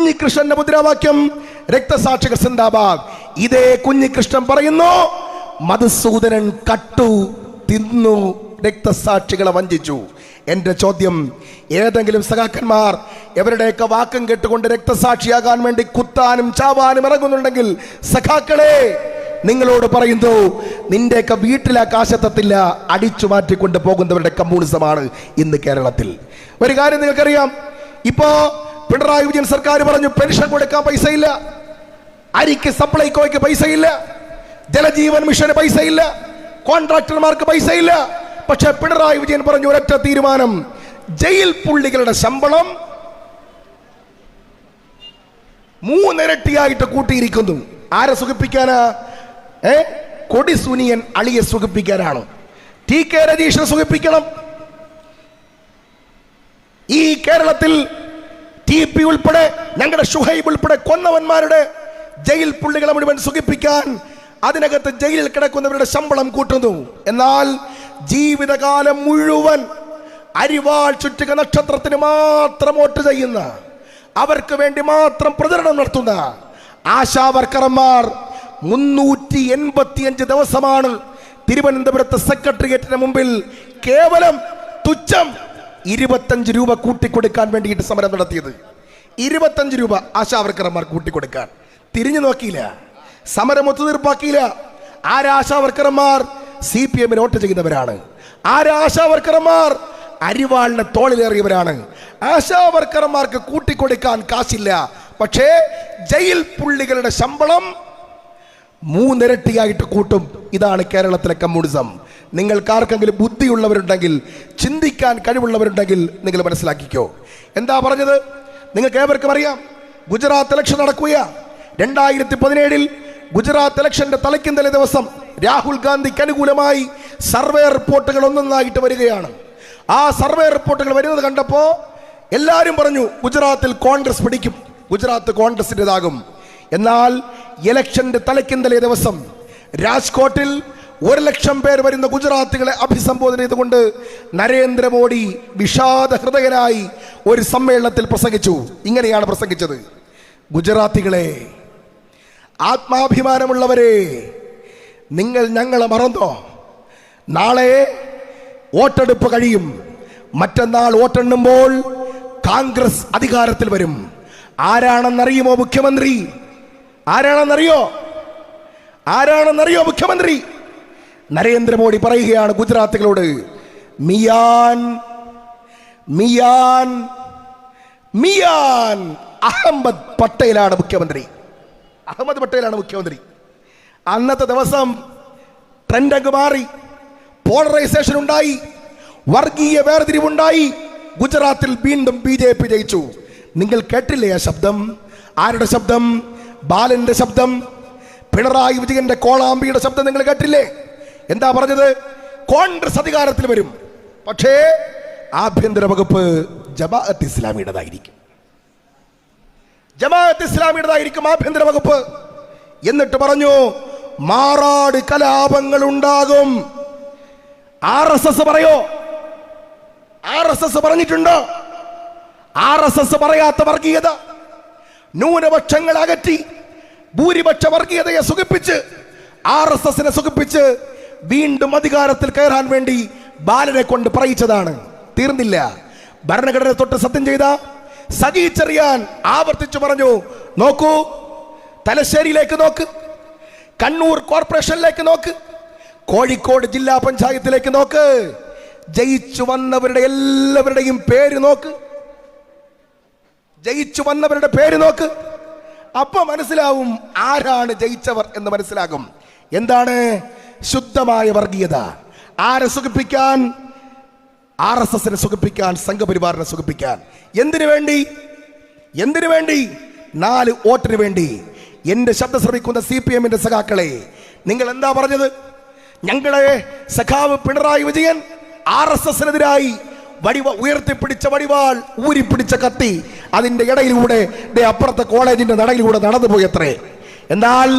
കുഞ്ഞികൃഷ്ണന്റെ മുദ്രാവാക്യം രക്തസാക്ഷികൾ സിന്ദാബാദ്. ഇതേ കുഞ്ഞികൃഷ്ണൻ പറയുന്നു മധുസൂദനൻ കട്ടു തിന്നു രക്തസാക്ഷികളെ വഞ്ചിച്ചു. എന്റെ ചോദ്യം, ഏതെങ്കിലും സഖാക്കന്മാർ എവരുടെയൊക്കെ വാക്കും കേട്ടുകൊണ്ട് രക്തസാക്ഷിയാകാൻ വേണ്ടി കുത്താനും ചാവാനും ഇറങ്ങുന്നുണ്ടെങ്കിൽ സഖാക്കളെ നിങ്ങളോട് പറയുന്നു, നിന്റെയൊക്കെ വീട്ടിലെ ആകാശത്തെത്തില്ല അടിച്ചു മാറ്റിക്കൊണ്ട് പോകുന്നവരുടെ കമ്മ്യൂണിസമാണ് ഇന്ന് കേരളത്തിൽ. ഒരു കാര്യം നിങ്ങൾക്കറിയാം, ഇപ്പോ പിണറായി വിജയൻ സർക്കാർ പറഞ്ഞു പെൻഷൻ കൊടുക്കാൻ പൈസയില്ല, അരിക്ക് സപ്ലൈകോയ്ക്ക് പൈസയില്ല, ജലജീവൻ മിഷന് പൈസയില്ല, കോൺട്രാക്ടർമാർക്ക് പൈസയില്ല. പക്ഷെ പിണറായി വിജയൻ പറഞ്ഞു ഒരൊറ്റ തീരുമാനം, ജയിൽ പുള്ളികളുടെ ശമ്പളം 3 ഇരട്ടിയായിട്ട് കൂട്ടിയിരിക്കുന്നു. ആരെ സുഖിപ്പിക്കാനാ? കൊടി സുനിയൻ അളിയെ സുഖിപ്പിക്കാനാണ്. TK രജീഷിനെ സുഖിപ്പിക്കണം. ഈ കേരളത്തിൽ TP ഉൾപ്പെടെ ഞങ്ങളുടെ ഷുഹൈബ് ഉൾപ്പെടെ കൊന്നവന്മാരുടെ ജയിൽ പുള്ളികളെ മുഴുവൻ സുഖിപ്പിക്കാൻ അതിനകത്ത് ജയിലിൽ കിടക്കുന്നവരുടെ ശമ്പളം കൂട്ടുന്നു. എന്നാൽ ജീവിതകാലം മുഴുവൻ അരിവാൾ ചുറ്റുക നക്ഷത്രത്തിന് മാത്രം വോട്ട് ചെയ്യുന്ന, അവർക്ക് വേണ്ടി മാത്രം പ്രചരണം നടത്തുന്ന ആശാവർക്കർമാർ 385 ദിവസമാണ് തിരുവനന്തപുരത്ത് സെക്രട്ടേറിയറ്റിന് മുമ്പിൽ കേവലം തുച്ഛം 25 രൂപ കൂട്ടിക്കൊടുക്കാൻ വേണ്ടിയിട്ട് സമരം നടത്തിയത്. 25 രൂപ ആശാവർക്കർമാർ കൂട്ടിക്കൊടുക്കാൻ തിരിഞ്ഞു നോക്കിയില്ല, സമരം ഒത്തുതീർപ്പാക്കിയില്ല. ആരാശാവർക്കർമാർ CPM വോട്ട് ചെയ്യുന്നവരാണ്. ആരാശാവർക്കർമാർ അരിവാളിനെ തോളിലേറിയവരാണ്. ആശാവർക്കർമാർക്ക് കൂട്ടിക്കൊടുക്കാൻ കാശില്ല, പക്ഷേ ജയിൽ പുള്ളികളുടെ ശമ്പളം 3 ഇരട്ടിയായിട്ട് കൂട്ടും. ഇതാണ് കേരളത്തിലെ കമ്മ്യൂണിസം. നിങ്ങൾക്കാർക്കെങ്കിലും ബുദ്ധിയുള്ളവരുണ്ടെങ്കിൽ, ചിന്തിക്കാൻ കഴിവുള്ളവരുണ്ടെങ്കിൽ നിങ്ങൾ മനസ്സിലാക്കിക്കോ. എന്താ പറഞ്ഞത്? നിങ്ങൾക്ക് ഏവർക്കും അറിയാം, ഗുജറാത്ത് ഇലക്ഷൻ നടക്കുക. 2017 ഗുജറാത്ത് ഇലക്ഷന്റെ തലയ്ക്കിന്തലെ ദിവസം രാഹുൽ ഗാന്ധിക്ക് അനുകൂലമായി സർവേ റിപ്പോർട്ടുകൾ ഒന്നൊന്നായിട്ട് വരികയാണ്. ആ സർവേ റിപ്പോർട്ടുകൾ വരുന്നത് കണ്ടപ്പോ എല്ലാവരും പറഞ്ഞു ഗുജറാത്തിൽ കോൺഗ്രസ് പിടിക്കും, ഗുജറാത്ത് കോൺഗ്രസിൻ്റെതാകും. എന്നാൽ ഇലക്ഷന്റെ തലയ്ക്കിന്തലെ ദിവസം രാജ്കോട്ടിൽ 1 ലക്ഷം പേർ വരുന്ന ഗുജറാത്തികളെ അഭിസംബോധന ചെയ്തുകൊണ്ട് നരേന്ദ്രമോദി വിഷാദ ഹൃദയനായി ഒരു സമ്മേളനത്തിൽ പ്രസംഗിച്ചു. ഇങ്ങനെയാണ് പ്രസംഗിച്ചത്: ഗുജറാത്തികളെ, ആത്മാഭിമാനമുള്ളവരെ, നിങ്ങൾ ഞങ്ങളെ മറന്നോ? നാളെ വോട്ടെടുപ്പ് കഴിയും. മറ്റന്നാൾ വോട്ടെണ്ണുമ്പോൾ കോൺഗ്രസ് അധികാരത്തിൽ വരും. ആരാണെന്നറിയുമോ മുഖ്യമന്ത്രി? ആരാണെന്നറിയോ മുഖ്യമന്ത്രി? നരേന്ദ്രമോദി പറയുകയാണ് ഗുജറാത്തികളോട്, മിയാൻ മിയാൻ മിയാൻ അഹമ്മദ് പട്ടേലാണ് മുഖ്യമന്ത്രി. അഹമ്മദ് പട്ടേലാണ് മുഖ്യമന്ത്രി. അന്നത്തെ ദിവസം ട്രെൻഡ് അങ്ങ് മാറി, പോളറൈസേഷൻ ഉണ്ടായി, വർഗീയ വേർതിരിവുണ്ടായി. ഗുജറാത്തിൽ വീണ്ടും BJP ജയിച്ചു. നിങ്ങൾ കേട്ടില്ലേ ആ ശബ്ദം? ആരുടെ ശബ്ദം? ബാലന്റെ ശബ്ദം, പിണറായി വിജയന്റെ കോളാമ്പിയുടെ ശബ്ദം നിങ്ങൾ കേട്ടില്ലേ? എന്താ പറഞ്ഞത്? കോൺഗ്രസ് അധികാരത്തിൽ വരും, പക്ഷേ ആഭ്യന്തര വകുപ്പ് ജമാഅത്ത് ഇസ്ലാമിയുടേതായിരിക്കും. ജമാഅത്ത് ഇസ്ലാമിയുടേതായിരിക്കും ആഭ്യന്തര വകുപ്പ്. എന്നിട്ട് പറഞ്ഞു മാറാട് കലാപങ്ങൾ ഉണ്ടാകും. RSS പറയോ? RSS പറഞ്ഞിട്ടുണ്ടോ? RSS പറയാത്ത വർഗീയത, ന്യൂനപക്ഷങ്ങളെ അകറ്റി ഭൂരിപക്ഷ വർഗീയതയെ സുഖിപ്പിച്ച്, RSSനെ സുഖിപ്പിച്ച് വീണ്ടും അധികാരത്തിൽ കയറാൻ വേണ്ടി ബാലനെ കൊണ്ട് പറയിച്ചതാണ്. തീർന്നില്ല. ഭരണഘടന തൊട്ട് സത്യം ചെയ്ത സജി ചെറിയാൻ ആവർത്തിച്ചു പറഞ്ഞു, നോക്കൂ, തലശ്ശേരിയിലേക്ക് നോക്ക്, കണ്ണൂർ കോർപ്പറേഷനിലേക്ക് നോക്ക്, കോഴിക്കോട് ജില്ലാ പഞ്ചായത്തിലേക്ക് നോക്ക്, ജയിച്ചു വന്നവരുടെ എല്ലാവരുടെയും പേര് നോക്ക്, ജയിച്ചു വന്നവരുടെ പേര് നോക്ക്. അപ്പൊ മനസ്സിലാവും ആരാണ് ജയിച്ചവർ എന്ന് മനസ്സിലാകും. എന്താണ് ശുദ്ധമായ വർഗീയത? ആരെ സുഖിപ്പിക്കാൻ? RSSനെ സുഖിപ്പിക്കാൻ, സംഘപരിവാറിനെ സുഖിപ്പിക്കാൻ. എന്തിനു വേണ്ടി? 4 വോട്ടിന് വേണ്ടി. എന്റെ ശബ്ദം ശ്രമിക്കുന്ന CPMന്റെ സഖാക്കളെ, നിങ്ങൾ എന്താ പറഞ്ഞത്? ഞങ്ങളെ സഖാവ് പിണറായി വിജയൻ RSSനെതിരായി ഉയർത്തിപ്പിടിച്ച വടിവാൾ, ഊരിപ്പിടിച്ച കത്തി, അതിന്റെ ഇടയിലൂടെ അപ്പുറത്തെ കോളേജിന്റെ നടയിലൂടെ നടന്നുപോയത്രേ. എന്നാൽ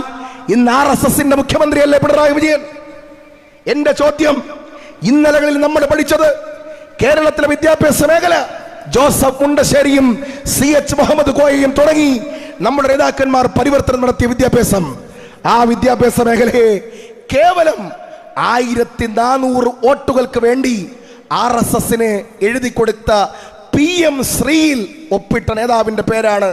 ഇന്ന് RSSന്റെ മുഖ്യമന്ത്രിയല്ലേ പിണറായി വിജയൻ? എന്റെ ചോദ്യം, ഇന്നലകളിൽ നമ്മൾ പഠിച്ചത് കേരളത്തിലെ വിദ്യാഭ്യാസ മേഖല ജോസഫ് മുണ്ടശ്ശേരിയും CH മുഹമ്മദ് കോയയും തുടങ്ങി നമ്മുടെ നേതാക്കന്മാർ പരിവർത്തനം നടത്തിയ വിദ്യാഭ്യാസം, ആ വിദ്യാഭ്യാസ മേഖലയെ കേവലം 1400 വോട്ടുകൾക്ക് വേണ്ടി RSSന് എഴുതി കൊടുത്ത PM ശ്രീയിൽ ഒപ്പിട്ട നേതാവിന്റെ പേരാണ്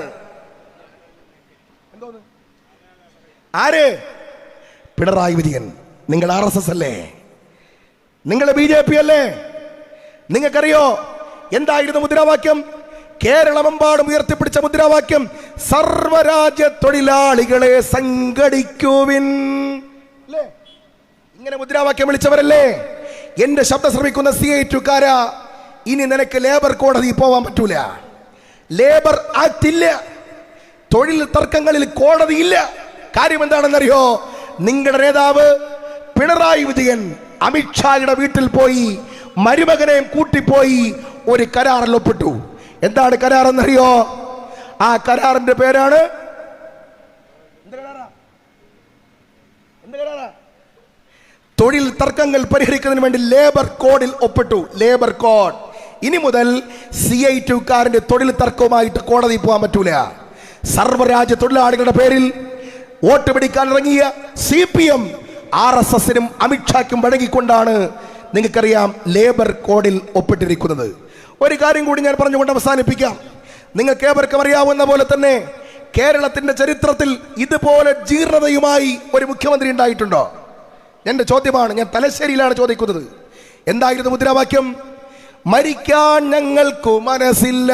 ആര്? പിണറായി വിജയൻ. നിങ്ങൾ RSS അല്ലേ? നിങ്ങൾ BJP അല്ലേ? നിങ്ങൾക്കറിയോ എന്തായിരുന്നു മുദ്രാവാക്യം? കേരളമെമ്പാടും ഉയർത്തിപ്പിടിച്ച മുദ്രാവാക്യം സർവരാജ്യ തൊഴിലാളികളെ സംഘടിക്കുവിൻ. ഇങ്ങനെ മുദ്രാവാക്യം വിളിച്ചവരല്ലേ? എന്റെ ശബ്ദം ശ്രമിക്കുന്ന CI2കാരാ, ഇനി നിനക്ക് ലേബർ കോടതി പോവാൻ പറ്റൂല. ലേബർ ആക്ട് ഇല്ല, തൊഴിൽ തർക്കങ്ങളിൽ കോടതിയില്ല. കാര്യം എന്താണെന്നറിയോ? നിങ്ങളുടെ നേതാവ് പിണറായി വിജയൻ അമിത്ഷായുടെ വീട്ടിൽ പോയി മരുമകനെയും കൂട്ടിപ്പോയി ഒരു കരാറിൽ ഒപ്പിട്ടു. എന്താണ് കരാർ എന്നറിയോ? ആ കരാറിന്റെ പേരാണ് തൊഴിൽ തർക്കങ്ങൾ പരിഹരിക്കുന്നതിന് വേണ്ടി ലേബർ കോഡിൽ ഒപ്പിട്ടു. Labour code. ഇനി മുതൽ CI2കാരന്റെ തൊഴിൽ തർക്കവുമായിട്ട് കോടതി പോകാൻ പറ്റൂല. സർവ്വരാജ്യ തൊഴിലാളികളുടെ പേരിൽ വോട്ട് പിടിക്കാൻ ഇറങ്ങിയ CPM RSSനും അമിത്ഷാക്കും വഴങ്ങിക്കൊണ്ടാണ് നിങ്ങൾക്കറിയാം ലേബർ കോഡിൽ ഒപ്പിട്ടിരിക്കുന്നത്. ഒരു കാര്യം കൂടി ഞാൻ പറഞ്ഞുകൊണ്ട് അവസാനിപ്പിക്കാം. നിങ്ങൾക്ക് ഏവർക്കും അറിയാവുന്ന പോലെ തന്നെ കേരളത്തിന്റെ ചരിത്രത്തിൽ ഇതുപോലെ ജീർണതയുമായി ഒരു മുഖ്യമന്ത്രി ഉണ്ടായിട്ടുണ്ടോ? എന്റെ ചോദ്യമാണ്. ഞാൻ തലശ്ശേരിയിലാണ് ചോദിക്കുന്നത്. എന്തായിരുന്നു മുദ്രാവാക്യം? മരിക്കാൻ ഞങ്ങൾക്കു മനസ്സില്ല,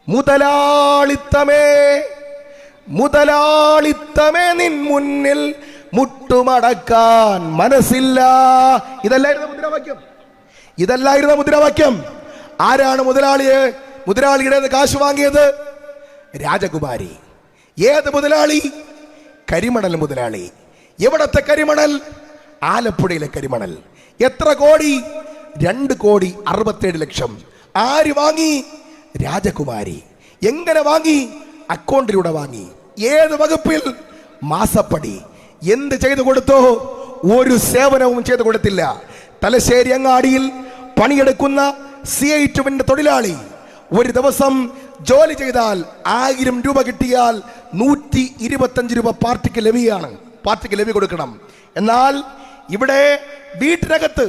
മുതലാളിത്തമേ മുതലാളിത്തമേ നിൻ മുന്നിൽ മുട്ടുമടക്കാൻ മനസ്സില്ല. ഇതല്ലായിരുന്നു മുദ്രാവാക്യം. ഇതല്ലായിരുന്നു മുദ്രാവാക്യം. ആരാണ് മുതലാളിയുടെ കാശ് വാങ്ങിയത്? രാജകുമാരി. ഏത് മുതലാളി? കരിമണൽ മുതലാളി. എവിടത്തെ കരിമണൽ? ആലപ്പുഴയിലെ കരിമണൽ. എത്ര കോടി? 2,67,00,000. ആര് വാങ്ങി? രാജകുമാരി. എങ്ങനെ വാങ്ങി? അക്കൗണ്ടിലൂടെ വാങ്ങി. ഏത് വകുപ്പിൽ? മാസപ്പടി. എന്ത് ചെയ്തു കൊടുത്തോ? ഒരു സേവനവും ചെയ്തു കൊടുത്തില്ല. തലശ്ശേരി അങ്ങാടിയിൽ പണിയെടുക്കുന്ന CI2വിന്റെ തൊഴിലാളി ഒരു ദിവസം ജോലി ചെയ്താൽ 1000 രൂപ കിട്ടിയാൽ 125 രൂപ പാർട്ടിക്ക് ലവി കൊടുക്കണം. എന്നാൽ ഇവിടെ വീട്ടിനകത്ത്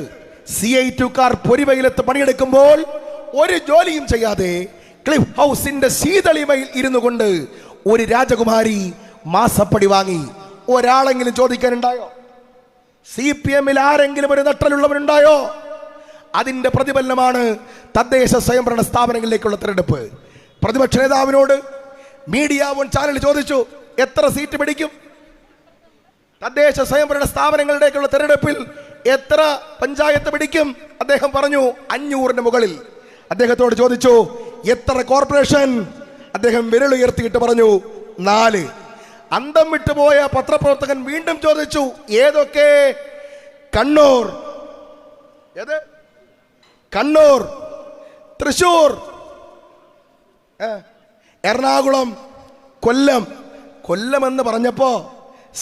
CI2കാർ പൊരിവെയിലത്ത് പണിയെടുക്കുമ്പോൾ ഒരു ജോലിയും ചെയ്യാതെ ക്ലിഫ് ഹൗസിന്റെ ശീതളിമയിൽ ഇരുന്നു കൊണ്ട് ഒരു രാജകുമാരി മാസപ്പടി വാങ്ങി. ഒരാളെങ്കിലും ചോദിക്കാനുണ്ടായോ? CPMൽ ആരെങ്കിലും ഒരു നട്ടലുള്ളവരുണ്ടായോ? അതിന്റെ പ്രതിഫലനമാണ് തദ്ദേശ സ്വയംഭരണ സ്ഥാപനങ്ങളിലേക്കുള്ള തെരഞ്ഞെടുപ്പ്. പ്രതിപക്ഷ നേതാവിനോട് മീഡിയ വൺ ചാനൽ ചോദിച്ചു, എത്ര സീറ്റ് പിടിക്കും? തദ്ദേശ സ്വയംഭരണ സ്ഥാപനങ്ങളിലേക്കുള്ള തെരഞ്ഞെടുപ്പിൽ എത്ര പഞ്ചായത്ത് പിടിക്കും? അദ്ദേഹം പറഞ്ഞു 500ന് മുകളിൽ. അദ്ദേഹത്തോട് ചോദിച്ചു, എത്ര കോർപ്പറേഷൻ? അദ്ദേഹം വിരലുയർത്തിയിട്ട് പറഞ്ഞു 4. അന്തം വിട്ടുപോയ പത്രപ്രവർത്തകൻ വീണ്ടും ചോദിച്ചു, ഏതൊക്കെ? കണ്ണൂർ, തൃശൂർ, എറണാകുളം, കൊല്ലം എന്ന് പറഞ്ഞപ്പോ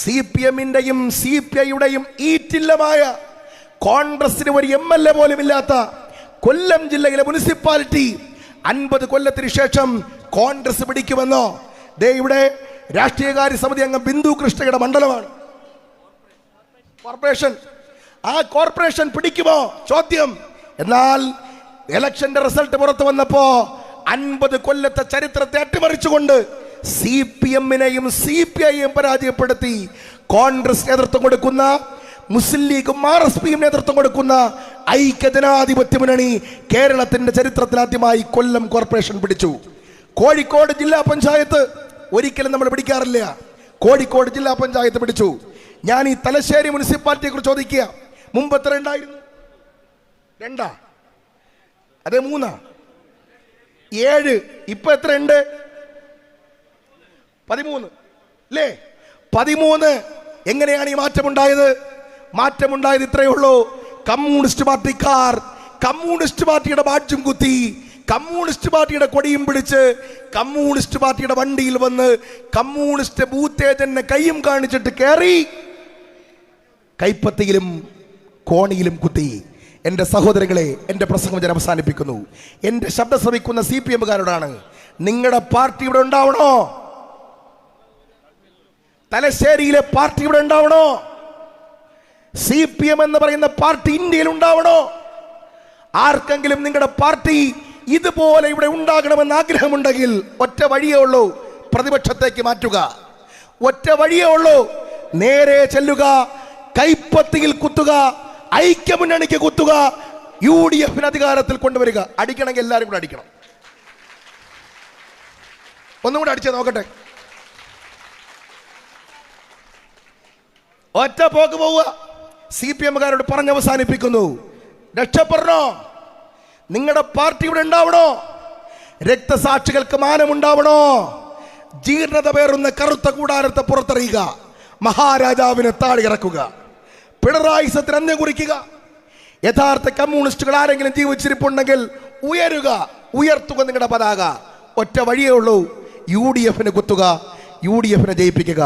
CPMന്റെയും CPIയുടെയും ഈറ്റില്ലമായ കോൺഗ്രസിന് ഒരു MLA പോലും ഇല്ലാത്ത കൊല്ലം ജില്ലയിലെ മുനിസിപ്പാലിറ്റി 50 കൊല്ലത്തിന് ശേഷം കോൺഗ്രസ് പിടിക്കുമെന്നോ? ഇവിടെ രാഷ്ട്രീയകാര്യ സമിതി അംഗം ബിന്ദു കൃഷ്ണയുടെ മണ്ഡലമാണ് കോർപ്പറേഷൻ. ആ കോർപ്പറേഷൻ പിടിക്കുമോ? ചോദ്യം. എന്നാൽ ഇലക്ഷന്റെ റിസൾട്ട് പുറത്തു വന്നപ്പോ 50 കൊല്ലത്തെ ചരിത്രത്തെ അട്ടിമറിച്ചുകൊണ്ട് CPMനെയും CPIയെയും പരാജയപ്പെടുത്തി കോൺഗ്രസ് നേതൃത്വം കൊടുക്കുന്ന, മുസ്ലിം ലീഗും RSPയും നേതൃത്വം കൊടുക്കുന്ന ഐക്യജനാധിപത്യ മുന്നണി കേരളത്തിന്റെ ചരിത്രത്തിൽ ആദ്യമായി കൊല്ലം കോർപ്പറേഷൻ പിടിച്ചു. കോഴിക്കോട് ജില്ലാ പഞ്ചായത്ത് ഒരിക്കലും നമ്മൾ പിടിക്കാറില്ല. കോഴിക്കോട് ജില്ലാ പഞ്ചായത്ത് പിടിച്ചു. ഞാൻ ഈ തലശ്ശേരി മുനിസിപ്പാലിറ്റിയെ കുറിച്ച് ചോദിക്കുക. മുമ്പ് എത്ര ഉണ്ടായിരുന്നു? 2? അതെ 3? 7. ഇപ്പൊ എത്ര ഉണ്ട്? 13 അല്ലേ? 13. എങ്ങനെയാണ് ഈ മാറ്റമുണ്ടായത്? മാറ്റമുണ്ടായത് ഇത്രയേ ഉള്ളൂ. കമ്മ്യൂണിസ്റ്റ് പാർട്ടിക്കാർ കമ്മ്യൂണിസ്റ്റ് പാർട്ടിയുടെ ബാഡ്ജും കുത്തി, കമ്മ്യൂണിസ്റ്റ് പാർട്ടിയുടെ കൊടിയും പിടിച്ച്, കമ്മ്യൂണിസ്റ്റ് പാർട്ടിയുടെ വണ്ടിയിൽ വന്ന് കമ്മ്യൂണിസ്റ്റ് ബൂത്ത് ഏജന്റിനെ കൈയും കാണിച്ചിട്ട് കയറി കൈപ്പത്തിയിലും കോണിയിലും കുത്തി. എൻ്റെ സഹോദരങ്ങളെ, എൻ്റെ പ്രസംഗം ഞാൻ അവസാനിപ്പിക്കുന്നു. എൻ്റെ ശബ്ദം ശ്രവിക്കുന്ന CPM-കാരോടാണ്, നിങ്ങളുടെ പാർട്ടി ഇവിടെ ഉണ്ടാവണോ? തലശ്ശേരിയിലെ പാർട്ടി ഇവിടെ ഉണ്ടാവണോ? CPM എന്ന് പറയുന്ന പാർട്ടി ഇന്ത്യയിൽ ഉണ്ടാവണോ? ആർക്കെങ്കിലും നിങ്ങളുടെ പാർട്ടി ഇതുപോലെ ഇവിടെ ഉണ്ടാകണമെന്ന് ആഗ്രഹമുണ്ടെങ്കിൽ ഒറ്റ വഴിയേ ഉള്ളൂ, പ്രതിപക്ഷത്തേക്ക് മാറ്റുക. ഒറ്റ വഴിയേ ഉള്ളൂ, നേരെ ചെല്ലുക, കൈപ്പത്തിയിൽ കുത്തുക, ഐക്യമുന്നണിക്ക് കുത്തുക, UDF അധികാരത്തിൽ കൊണ്ടുവരിക. അടിക്കണമെങ്കിൽ എല്ലാവരും കൂടെ അടിക്കണം. ഒന്നും കൂടെ അടിച്ചേ നോക്കട്ടെ. ഒറ്റ പോക്ക് പോവുക. CPM-കാരോട് പറഞ്ഞ് അവസാനിപ്പിക്കുന്നു, രക്ഷപ്പെടണോ? നിങ്ങളുടെ പാർട്ടി ഇവിടെ ഉണ്ടാവണോ? രക്തസാക്ഷികൾക്ക് മാനമുണ്ടാവണോ? ജീർണത പേറുന്ന കറുത്ത കൂടാരത്തെ പുറത്തെറിയുക, മഹാരാജാവിനെ താഴെയിറക്കുക, പിണറായി സത്തിന് അന്ത്യം കുറിക്കുക. യഥാർത്ഥ കമ്മ്യൂണിസ്റ്റുകൾ ആരെങ്കിലും ജീവിച്ചിരിപ്പുണ്ടെങ്കിൽ ഉയർത്തുക നിങ്ങളുടെ പതാക. ഒറ്റ വഴിയേ ഉള്ളൂ, UDF-ന് കുത്തുക, UDF-നെ ജയിപ്പിക്കുക.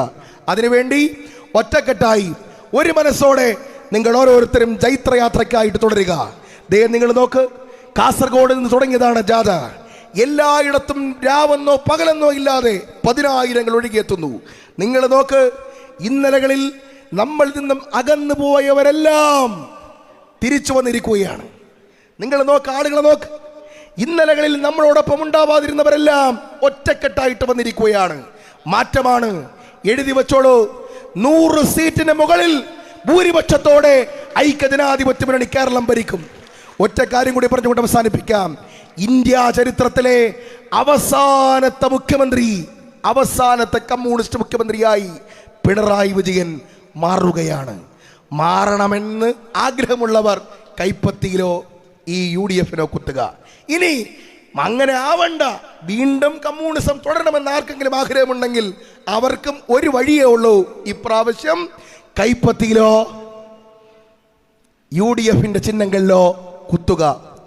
അതിനുവേണ്ടി ഒറ്റക്കെട്ടായി ഒരു മനസ്സോടെ നിങ്ങൾ ഓരോരുത്തരും ജൈത്രയാത്രയ്ക്കായിട്ട് തുടരുക. നിങ്ങൾ നോക്ക്, കാസർഗോഡ് നിന്ന് തുടങ്ങിയതാണ് ജാഥ. എല്ലായിടത്തും രാവെന്നോ പകലെന്നോ ഇല്ലാതെ 10,000 ഒഴുകിയെത്തുന്നു. നിങ്ങൾ നോക്ക്, ഇന്നലകളിൽ നമ്മൾ നിന്നും അകന്നു പോയവരെല്ലാം തിരിച്ചു വന്നിരിക്കുകയാണ്. നിങ്ങൾ നോക്ക്, ആളുകളെ നോക്ക്, ഇന്നലകളിൽ നമ്മളോടൊപ്പം ഉണ്ടാവാതിരുന്നവരെല്ലാം ഒറ്റക്കെട്ടായിട്ട് വന്നിരിക്കുകയാണ്. മാറ്റമാണ്, എഴുതി വെച്ചോളൂ. 100 സീറ്റിന് മുകളിൽ ഭൂരിപക്ഷത്തോടെ ഐക്യജനാധിപത്യ മുന്നണി കേരളം ഭരിക്കും. ഒറ്റ കാര്യം കൂടി പറഞ്ഞുകൊണ്ട് അവസാനിപ്പിക്കാം. ഇന്ത്യ ചരിത്രത്തിലെ അവസാനത്തെ മുഖ്യമന്ത്രി, അവസാനത്തെ കമ്മ്യൂണിസ്റ്റ് മുഖ്യമന്ത്രിയായി പിണറായി വിജയൻ മാറുകയാണ്. മാറണമെന്ന് ആഗ്രഹമുള്ളവർ കൈപ്പത്തിയിലോ ഈ UDF-നോ കുത്തുക. ഇനി അങ്ങനെ ആവണ്ട, വീണ്ടും കമ്മ്യൂണിസം തുടരണമെന്ന് ആർക്കെങ്കിലും ആഗ്രഹമുണ്ടെങ്കിൽ അവർക്കും ഒരു വഴിയേ ഉള്ളൂ, ഇപ്രാവശ്യം കൈപ്പത്തിയിലോ UDF-ന്റെ ചിഹ്നങ്ങളിലോ കുത്തുക.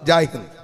ജയ് ഹിന്ദ്.